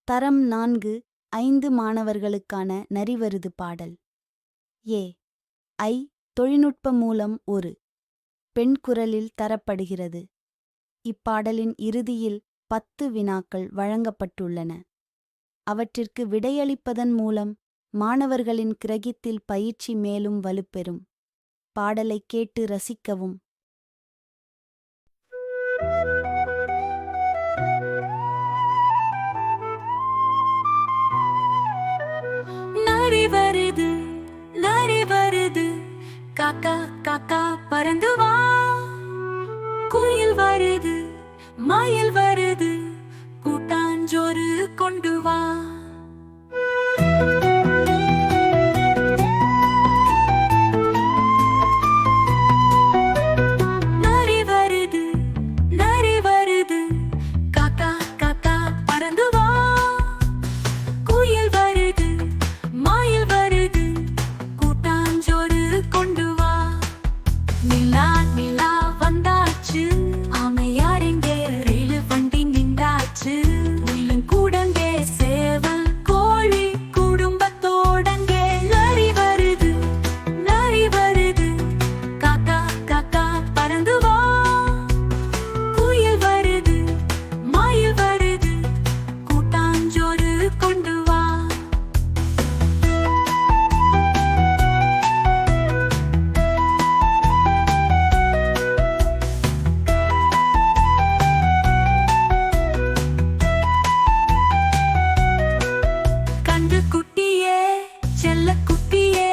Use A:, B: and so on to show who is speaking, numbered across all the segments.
A: தரம் 4-5 மாணவர்களுக்கான நரிவருது பாடல். ஏ.ஐ. தொழில்நுட்ப மூலம் ஒரு பெண் குரலில் தரப்படுகிறது. இப்பாடலின் இறுதியில் 10 வினாக்கள் வழங்கப்பட்டுள்ளன. அவற்றிற்கு விடையளிப்பதன் மூலம் மாணவர்களின் கிரகித்தில் பயிற்சி மேலும் வலுப்பெறும். பாடலை கேட்டு ரசிக்கவும்.
B: நரி வருது, நரி வருது, காக்கா காக்கா பறந்து வா. குயில் வருது, மயில் வருது, கூட்டாஞ்சோறு கொண்டு வா. நரி வருது, நரி வருது, காக்கா காக்கா பறந்து வா. குயில் வருது, மயில் வருது, கூட்டாஞ்சோறு கொண்டு வா. நிலா நிலா வந்தாச்சு, ஆமையார் எங்கே, ரயில் வண்டி நின்றாச்சு. கூடங்கே சேவல் கோழி குடும்பத்தோடங்கே. நரி வருது, நரி வருது, காக்கா காக்கா பறந்து வா. குயில் வருது, மயில் வருது, கூட்டாஞ்சோறு கொண்டு வா. கண்டு குட்டியே, செல்ல குட்டியே,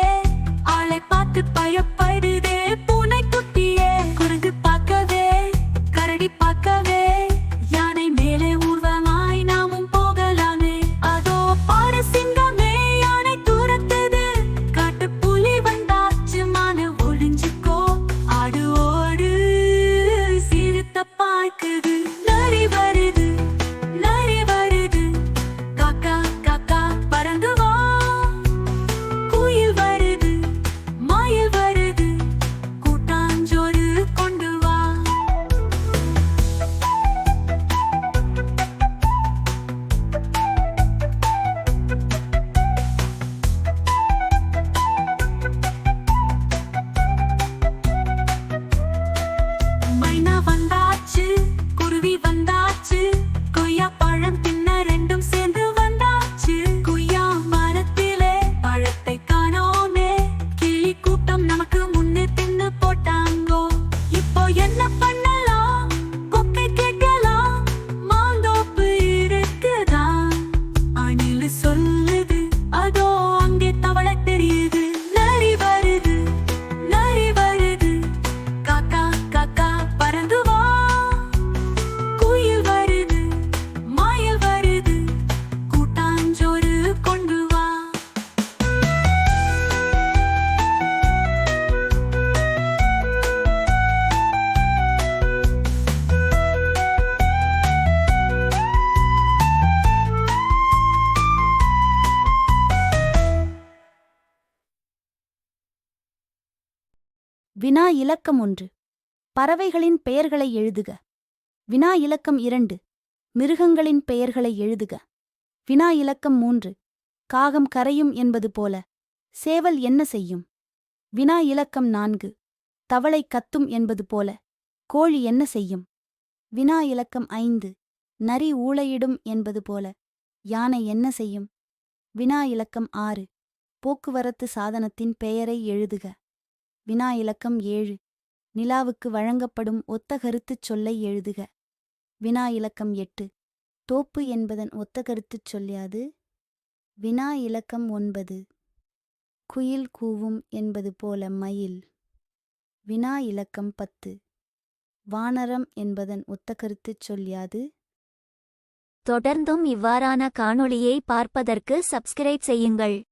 B: ஆளை பார்த்து பயப்படுதே. பூனை குட்டியே, குரங்கு பார்க்கவே, கரடி பார்க்கவே, யானை மேலே ஊர்வமாய் நாமும் போகலாமே. அதோ பாரு சிங்கமே, யானை துரத்துது. காட்டு புலி வந்தாச்சு, மான ஒளிஞ்சுக்கோ. ஆடு ஓடு, சிறுத்தை பார்க்குது. நரி வருது, நரி வருது, காக்கா காக்கா பறந்து வா. குயில் வருது, மயில் வருது, கூட்டாஞ்சோறு கொண்டு வா. மைனா வந்தாச்சு, குருவி வந்தாச்சு, கொய்யா பழம் தின்ன ரெண்டும் சேர்ந்து வந்தாச்சு. கொய்யா மரத்திலே பழத்தை காணோமே, கிளி கூட்டம் நமக்கு முன்னே தின்னு போட்டாங்கோ. இப்போ என்ன பண்ணலாம், கொக்கை கேட்கலாம், மாந்தோப்பு இருக்குதா. அணில் சொல்லுது, அதோ அங்கே தவளை தெரியுது. நரி வருது, நரி வருது, காக்கா காக்கா பறந்து வா. குயில் வருது, மயில் வருது, கூட்டாஞ்சோறு கொண்டு வா.
A: வினா இலக்கம் 1. பறவைகளின் பெயர்களை எழுதுக. வினா இலக்கம் 2. மிருகங்களின் பெயர்களை எழுதுக. வினா இலக்கம் 3. காகம் கரையும் என்பது போல சேவல் என்ன செய்யும்? வினா இலக்கம் 4. தவளை கத்தும் என்பது போல கோழி என்ன செய்யும்? வினா இலக்கம் 5. நரி ஊளையிடும் என்பது போல யானை என்ன செய்யும்? வினா இலக்கம் 6. போக்குவரத்து சாதனத்தின் பெயரை எழுதுக. வினா இலக்கம் 7. நிலாவுக்கு வழங்கப்படும் ஒத்த கருத்துச் சொல்லை எழுதுக. வினா இலக்கம் 8. தோப்பு என்பதன் ஒத்த கருத்துச் சொல் யாது? வினா இலக்கம் 9. குயில் கூவும் என்பது போல மயில். வினா இலக்கம் 10. வானரம் என்பதன் ஒத்த கருத்துச் சொல் யாது?
C: தொடர்ந்தும் இவ்வாறான காணொளியை பார்ப்பதற்கு சப்ஸ்கிரைப் செய்யுங்கள்.